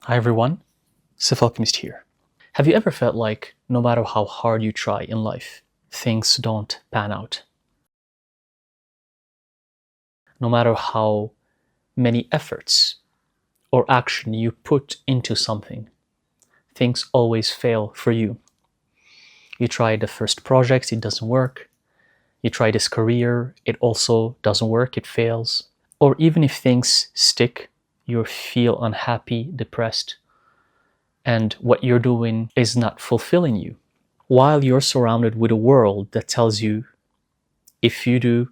Hi everyone, Alchemist here. Have you ever felt like no matter how hard you try in life, things don't pan out? No matter how many efforts or action you put into something, things always fail for you. You try the first project, it doesn't work. You try this career, it also doesn't work, it fails. Or even if things stick, you feel unhappy, depressed, and what you're doing is not fulfilling you. While you're surrounded with a world that tells you if you do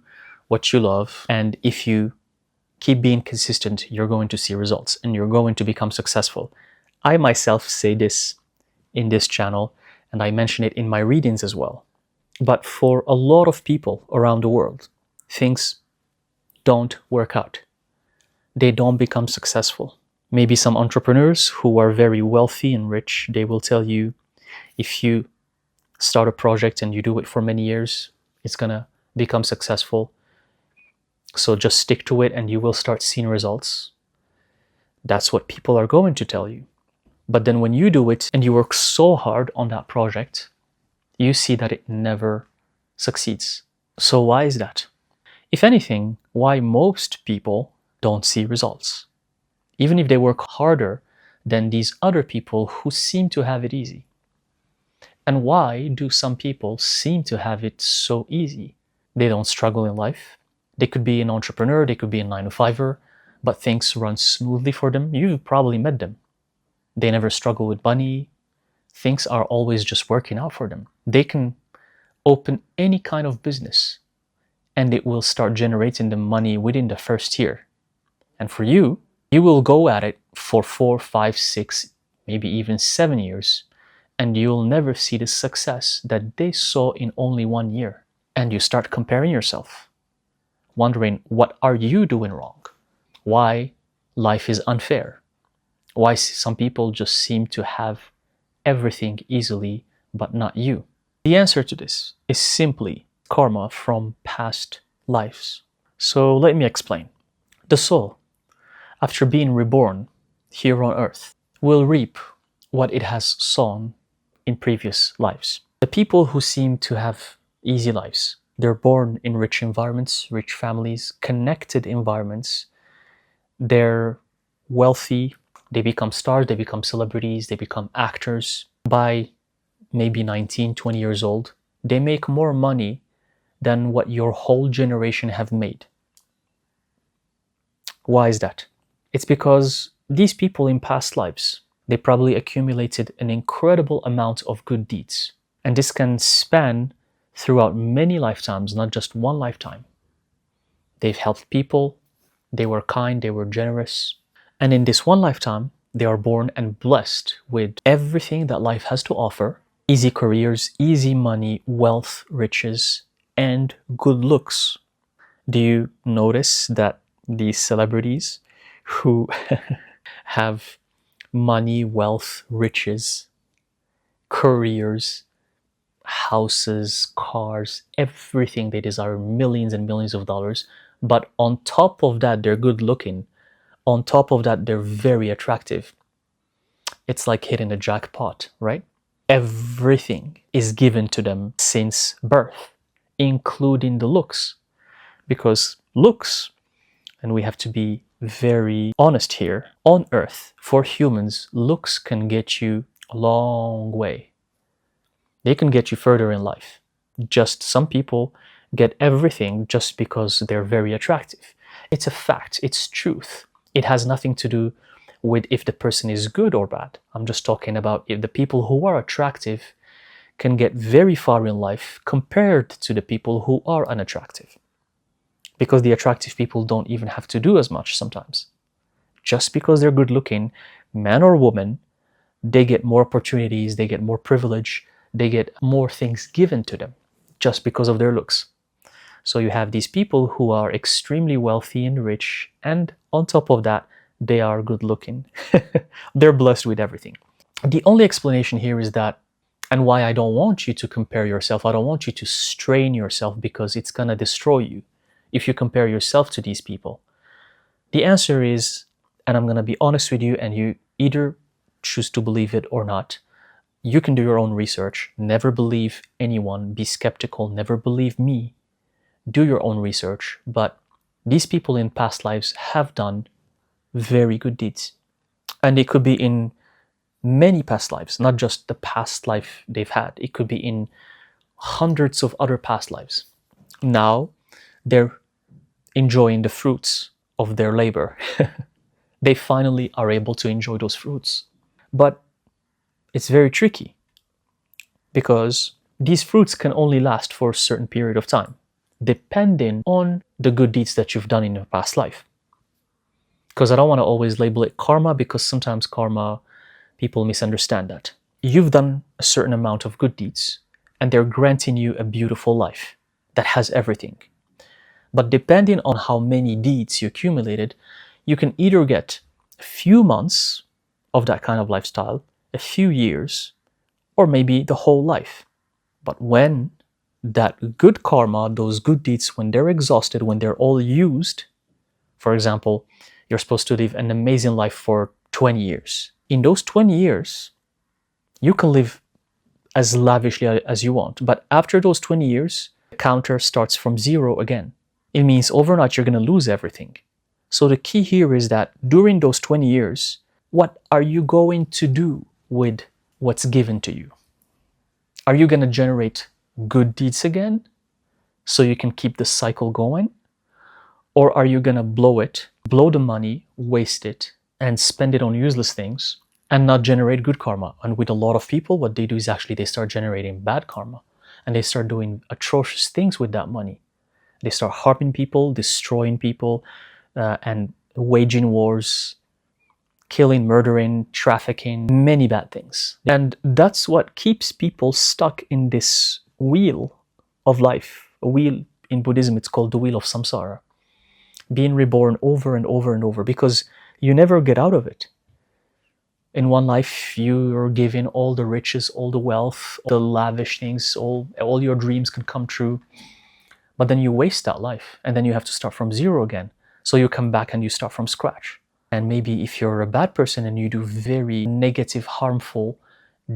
what you love and if you keep being consistent, you're going to see results and you're going to become successful. I myself say this in this channel and I mention it in my readings as well. But for a lot of people around the world, things don't work out. They don't become successful. Maybe some entrepreneurs who are very wealthy and rich, they will tell you if you start a project and you do it for many years, it's gonna become successful. So just stick to it and you will start seeing results. That's what people are going to tell you. But then when you do it and you work so hard on that project, you see that it never succeeds. So why is that? If anything, why most people don't see results, even if they work harder than these other people who seem to have it easy. And why do some people seem to have it so easy? They don't struggle in life. They could be an entrepreneur, they could be a 9-to-5er, but things run smoothly for them. You've probably met them. They never struggle with money. Things are always just working out for them. They can open any kind of business and it will start generating them money within the first year. And for you, you will go at it for 4, 5, 6, maybe even 7 years, and you'll never see the success that they saw in only 1 year. And you start comparing yourself, wondering, what are you doing wrong? Why life is unfair? Why some people just seem to have everything easily, but not you? The answer to this is simply karma from past lives. So let me explain. The soul, after being reborn here on earth, will reap what it has sown in previous lives. The people who seem to have easy lives, they're born in rich environments, rich families, connected environments. They're wealthy, they become stars, they become celebrities, they become actors. By maybe 19, 20 years old, they make more money than what your whole generation have made. Why is that? It's because these people in past lives, they probably accumulated an incredible amount of good deeds. And this can span throughout many lifetimes, not just one lifetime. They've helped people, they were kind, they were generous. And in this one lifetime, they are born and blessed with everything that life has to offer. Easy careers, easy money, wealth, riches, and good looks. Do you notice that these celebrities who have money, wealth, riches, careers, houses, cars, everything they desire, millions and millions of dollars, but on top of that, they're good looking. On top of that, they're very attractive. It's like hitting a jackpot, right? Everything is given to them since birth, including the looks. Because looks, and we have to be very honest here, on earth, for humans, looks can get you a long way. They can get you further in life. Just some people get everything just because they're very attractive. It's a fact, it's truth. It has nothing to do with if the person is good or bad. I'm just talking about if the people who are attractive can get very far in life compared to the people who are unattractive. Because the attractive people don't even have to do as much sometimes. Just because they're good looking, man or woman, they get more opportunities, they get more privilege, they get more things given to them just because of their looks. So you have these people who are extremely wealthy and rich, and on top of that, they are good looking. They're blessed with everything. The only explanation here is that, and why I don't want you to compare yourself, I don't want you to strain yourself because it's gonna destroy you if you compare yourself to these people. The answer is, and I'm gonna be honest with you, and either choose to believe it or not. You can do your own research. Never believe anyone. Be skeptical. Never believe me. Do your own research. But these people in past lives have done very good deeds. And it could be in many past lives, not just the past life they've had. It could be in hundreds of other past lives. Now they're enjoying the fruits of their labor. They finally are able to enjoy those fruits. But it's very tricky because these fruits can only last for a certain period of time, depending on the good deeds that you've done in your past life. Because I don't want to always label it karma, because sometimes karma, people misunderstand that. You've done a certain amount of good deeds and they're granting you a beautiful life that has everything. But depending on how many deeds you accumulated, you can either get a few months of that kind of lifestyle, a few years, or maybe the whole life. But when that good karma, those good deeds, when they're exhausted, when they're all used, for example, you're supposed to live an amazing life for 20 years. In those 20 years, you can live as lavishly as you want. But after those 20 years, the counter starts from zero again. It means overnight you're going to lose everything. So the key here is that during those 20 years, what are you going to do with what's given to you? Are you going to generate good deeds again so you can keep the cycle going? Or are you going to blow the money, waste it, and spend it on useless things and not generate good karma? And with a lot of people, what they do is actually they start generating bad karma and they start doing atrocious things with that money. They start harming people, destroying people, and waging wars, killing, murdering, trafficking, many bad things. And that's what keeps people stuck in this wheel of life. A wheel, in Buddhism, it's called the wheel of samsara. Being reborn over and over and over, because you never get out of it. In one life, you're given all the riches, all the wealth, all the lavish things, all your dreams can come true. But then you waste that life, and then you have to start from zero again. So you come back and you start from scratch. And maybe if you're a bad person and you do very negative, harmful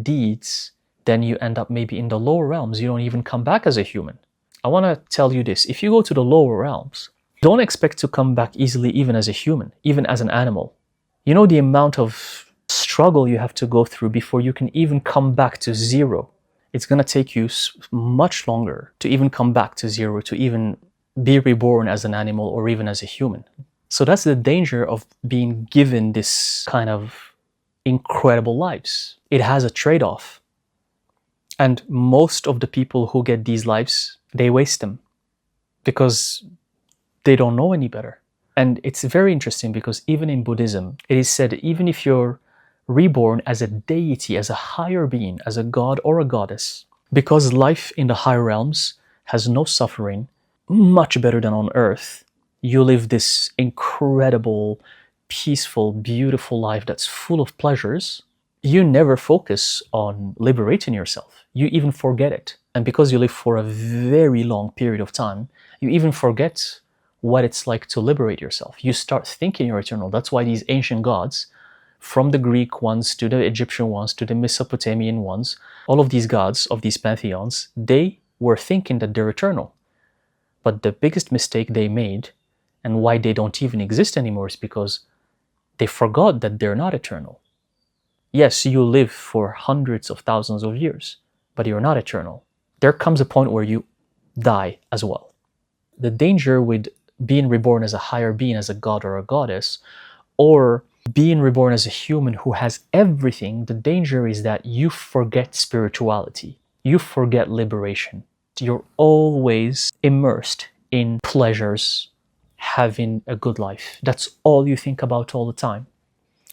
deeds, then you end up maybe in the lower realms. You don't even come back as a human. I want to tell you this. If you go to the lower realms, don't expect to come back easily even as a human, even as an animal. You know the amount of struggle you have to go through before you can even come back to zero. It's going to take you much longer to even come back to zero, to even be reborn as an animal or even as a human. So that's the danger of being given this kind of incredible lives. It has a trade-off. And most of the people who get these lives, they waste them because they don't know any better. And it's very interesting because even in Buddhism, it is said even if you're reborn as a deity, as a higher being, as a god or a goddess, because life in the higher realms has no suffering, much better than on earth, you live this incredible, peaceful, beautiful life that's full of pleasures. You never focus on liberating yourself. You even forget it. And because you live for a very long period of time, you even forget what it's like to liberate yourself. You start thinking you're eternal. That's why these ancient gods, from the Greek ones to the Egyptian ones to the Mesopotamian ones, all of these gods of these pantheons, they were thinking that they're eternal. But the biggest mistake they made, and why they don't even exist anymore, is because they forgot that they're not eternal. Yes, you live for hundreds of thousands of years, but you're not eternal. There comes a point where you die as well. The danger with being reborn as a higher being, as a god or a goddess, or being reborn as a human who has everything, the danger is that you forget spirituality. You forget liberation. You're always immersed in pleasures, having a good life. That's all you think about all the time.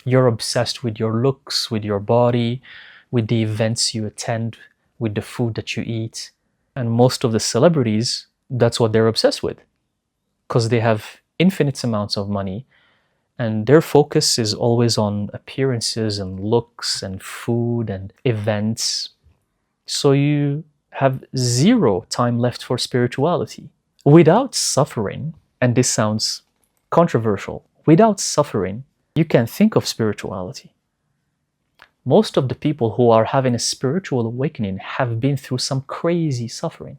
You're obsessed with your looks, with your body, with the events you attend, with the food that you eat. And most of the celebrities, that's what they're obsessed with, because they have infinite amounts of money and their focus is always on appearances and looks and food and events. So you have zero time left for spirituality. Without suffering, and this sounds controversial, without suffering, you can think of spirituality. Most of the people who are having a spiritual awakening have been through some crazy suffering.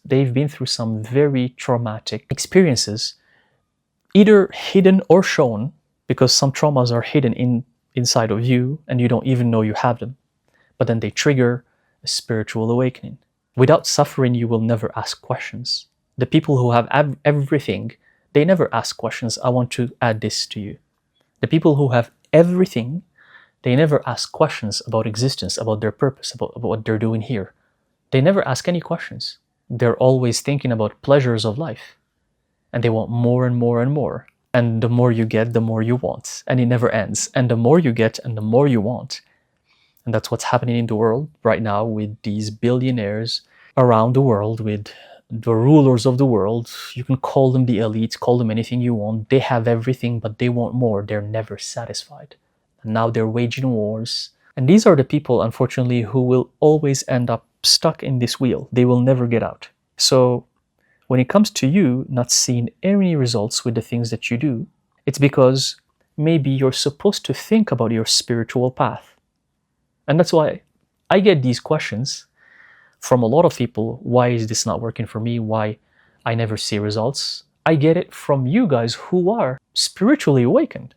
They've been through some very traumatic experiences, either hidden or shown, because some traumas are hidden inside of you and you don't even know you have them. But then they trigger a spiritual awakening. Without suffering, you will never ask questions. The people who have everything, they never ask questions. I want to add this to you. The people who have everything, they never ask questions about existence, about their purpose, about what they're doing here. They never ask any questions. They're always thinking about pleasures of life. And they want more and more and more. And the more you get, the more you want. And it never ends. And the more you get and the more you want. And that's what's happening in the world right now with these billionaires around the world, with the rulers of the world. You can call them the elite, call them anything you want. They have everything, but they want more. They're never satisfied. And now they're waging wars. And these are the people, unfortunately, who will always end up stuck in this wheel. They will never get out. So when it comes to you not seeing any results with the things that you do, it's because maybe you're supposed to think about your spiritual path. And that's why I get these questions from a lot of people. Why is this not working for me? Why I never see results? I get it from you guys who are spiritually awakened.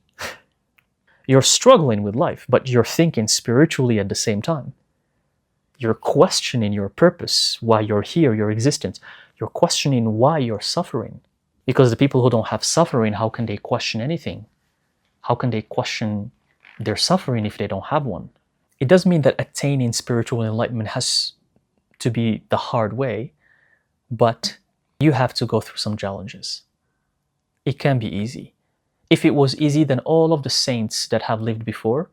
You're struggling with life, but you're thinking spiritually at the same time. You're questioning your purpose, why you're here, your existence. You're questioning why you're suffering. Because the people who don't have suffering, how can they question anything? How can they question their suffering if they don't have one? It doesn't mean that attaining spiritual enlightenment has to be the hard way, but you have to go through some challenges. It can be easy. If it was easy, then all of the saints that have lived before,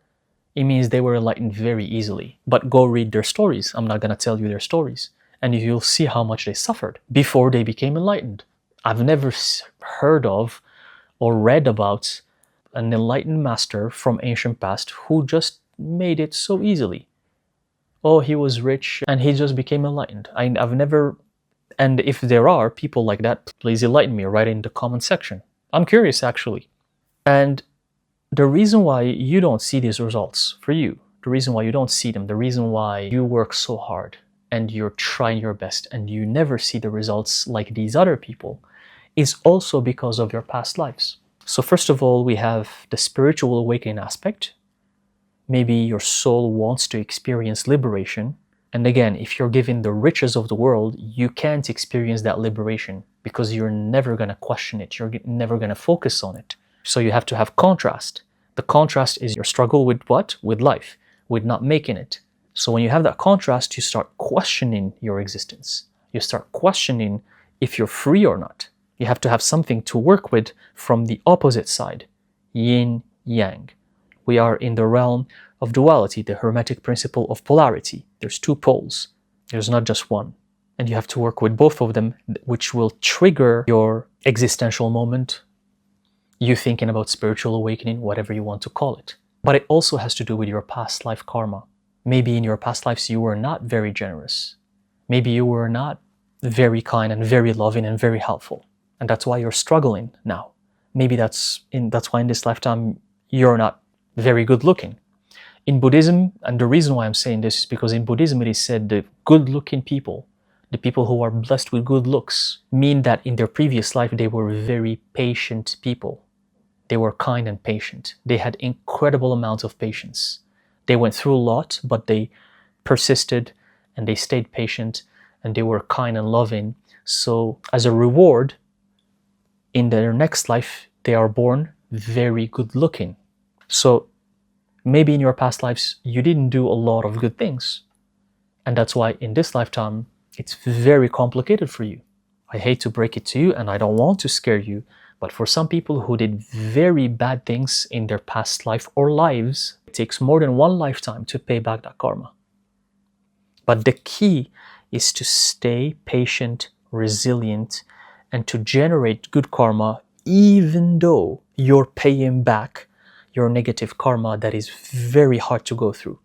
it means they were enlightened very easily. But go read their stories. I'm not going to tell you their stories. And you'll see how much they suffered before they became enlightened. I've never heard of or read about an enlightened master from ancient past who just made it so easily. Oh, he was rich and he just became enlightened. I've never, and if there are people like that, please enlighten me, write in the comment section. I'm curious actually. And the reason why you don't see these results for you, the reason why you don't see them, the reason why you work so hard and you're trying your best and you never see the results like these other people, is also because of your past lives. So first of all, we have the spiritual awakening aspect. Maybe your soul wants to experience liberation. And again, if you're given the riches of the world, you can't experience that liberation because you're never going to question it. You're never going to focus on it. So you have to have contrast. The contrast is your struggle with what? With life, with not making it. So when you have that contrast, you start questioning your existence. You start questioning if you're free or not. You have to have something to work with from the opposite side, yin, yang. We are in the realm of duality, the Hermetic principle of polarity. There's two poles. There's not just one. And you have to work with both of them, which will trigger your existential moment, you thinking about spiritual awakening, whatever you want to call it. But it also has to do with your past life karma. Maybe in your past lives you were not very generous. Maybe you were not very kind and very loving and very helpful. And that's why you're struggling now. Maybe that's why in this lifetime you're not very good looking. In Buddhism, and the reason why I'm saying this is because in Buddhism it is said the good looking people, the people who are blessed with good looks, mean that in their previous life they were very patient people. They were kind and patient. They had incredible amounts of patience. They went through a lot, but they persisted and they stayed patient and they were kind and loving. So as a reward, in their next life, they are born very good looking. So maybe in your past lives, you didn't do a lot of good things. And that's why in this lifetime, it's very complicated for you. I hate to break it to you and I don't want to scare you, but for some people who did very bad things in their past life or lives, it takes more than one lifetime to pay back that karma. But the key is to stay patient, resilient, and to generate good karma even though you're paying back your negative karma that is very hard to go through.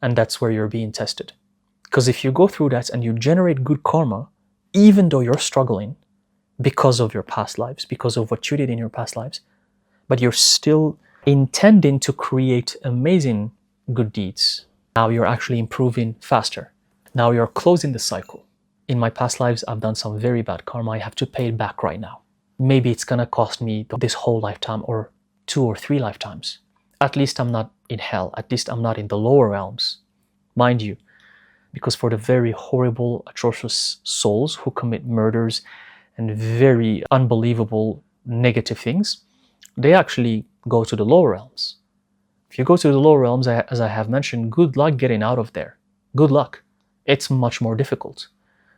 And that's where you're being tested. Because if you go through that and you generate good karma, even though you're struggling because of your past lives, because of what you did in your past lives, but you're still intending to create amazing good deeds. Now you're actually improving faster. Now you're closing the cycle. In my past lives, I've done some very bad karma. I have to pay it back right now. Maybe it's gonna cost me this whole lifetime or 2 or 3 lifetimes. At least I'm not in hell. At least I'm not in the lower realms. Mind you, because for the very horrible, atrocious souls who commit murders and very unbelievable negative things, they actually go to the lower realms. If you go to the lower realms, as I have mentioned, good luck getting out of there. Good luck. It's much more difficult.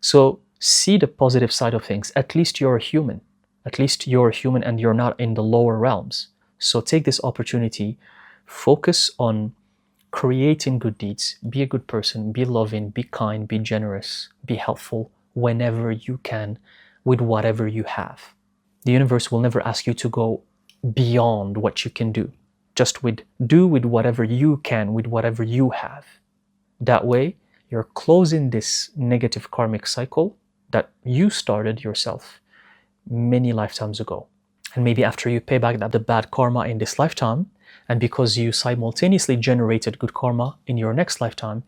So see the positive side of things. At least you're a human. At least you're a human and you're not in the lower realms. So take this opportunity, focus on creating good deeds. Be a good person, be loving, be kind, be generous, be helpful whenever you can with whatever you have. The universe will never ask you to go beyond what you can do. Just do with whatever you can, with whatever you have. That way, you're closing this negative karmic cycle that you started yourself many lifetimes ago. And maybe after you pay back the bad karma in this lifetime, and because you simultaneously generated good karma in your next lifetime,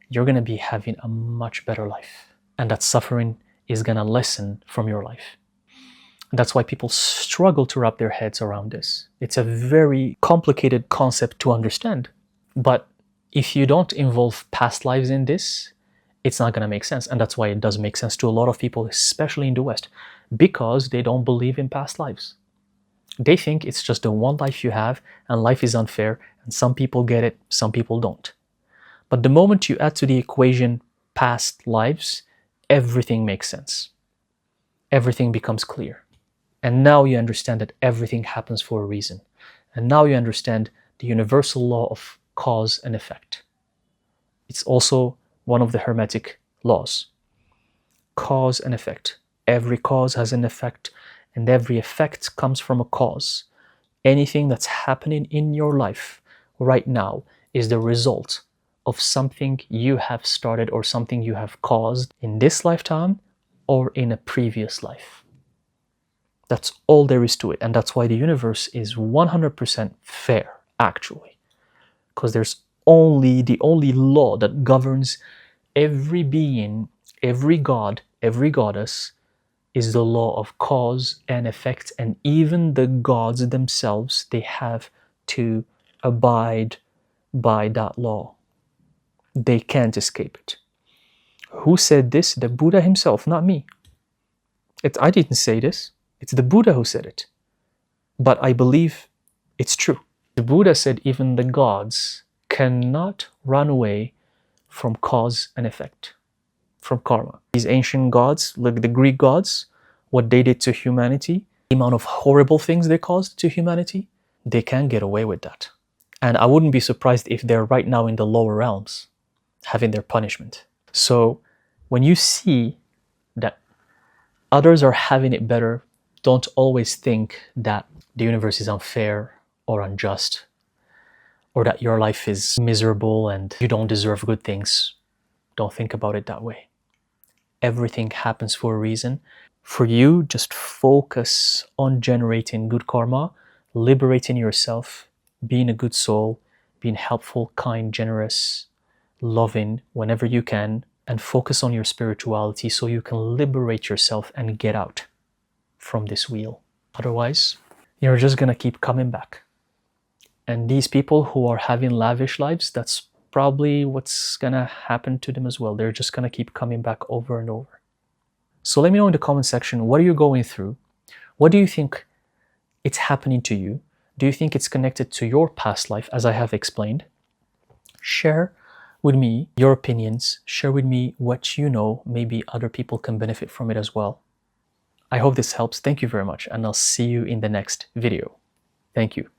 you're going to be having a much better life. And that suffering is going to lessen from your life. That's why people struggle to wrap their heads around this. It's a very complicated concept to understand. But if you don't involve past lives in this, it's not going to make sense. And that's why it does make sense to a lot of people, especially in the West, because they don't believe in past lives. They think it's just the one life you have and life is unfair, and some people get it, some people don't. But the moment you add to the equation past lives, everything makes sense. Everything becomes clear. And now you understand that everything happens for a reason. And now you understand the universal law of cause and effect. It's also one of the Hermetic laws. Cause and effect. Every cause has an effect, and every effect comes from a cause. Anything that's happening in your life right now is the result of something you have started or something you have caused in this lifetime or in a previous life. That's all there is to it. And that's why the universe is 100% fair, actually. Because there's the only law that governs every being, every god, every goddess, is the law of cause and effect. And even the gods themselves, they have to abide by that law. They can't escape it. Who said this? The Buddha himself, not me. I didn't say this. It's the Buddha who said it. But I believe it's true. The Buddha said even the gods cannot run away from cause and effect, from karma. These ancient gods, like the Greek gods, what they did to humanity, the amount of horrible things they caused to humanity, they can't get away with that. And I wouldn't be surprised if they're right now in the lower realms, having their punishment. So when you see that others are having it better, don't always think that the universe is unfair or unjust, or that your life is miserable and you don't deserve good things. Don't think about it that way. Everything happens for a reason. For you, just focus on generating good karma, liberating yourself, being a good soul, being helpful, kind, generous, loving whenever you can, and focus on your spirituality so you can liberate yourself and get out from this wheel. Otherwise, you're just gonna keep coming back. And these people who are having lavish lives, that's probably what's gonna happen to them as well. They're just gonna keep coming back over and over. So let me know in the comment section, what are you going through? What do you think it's happening to you? Do you think it's connected to your past life, as I have explained? Share with me your opinions. Share with me what you know. Maybe other people can benefit from it as well. I hope this helps. Thank you very much, and I'll see you in the next video. Thank you.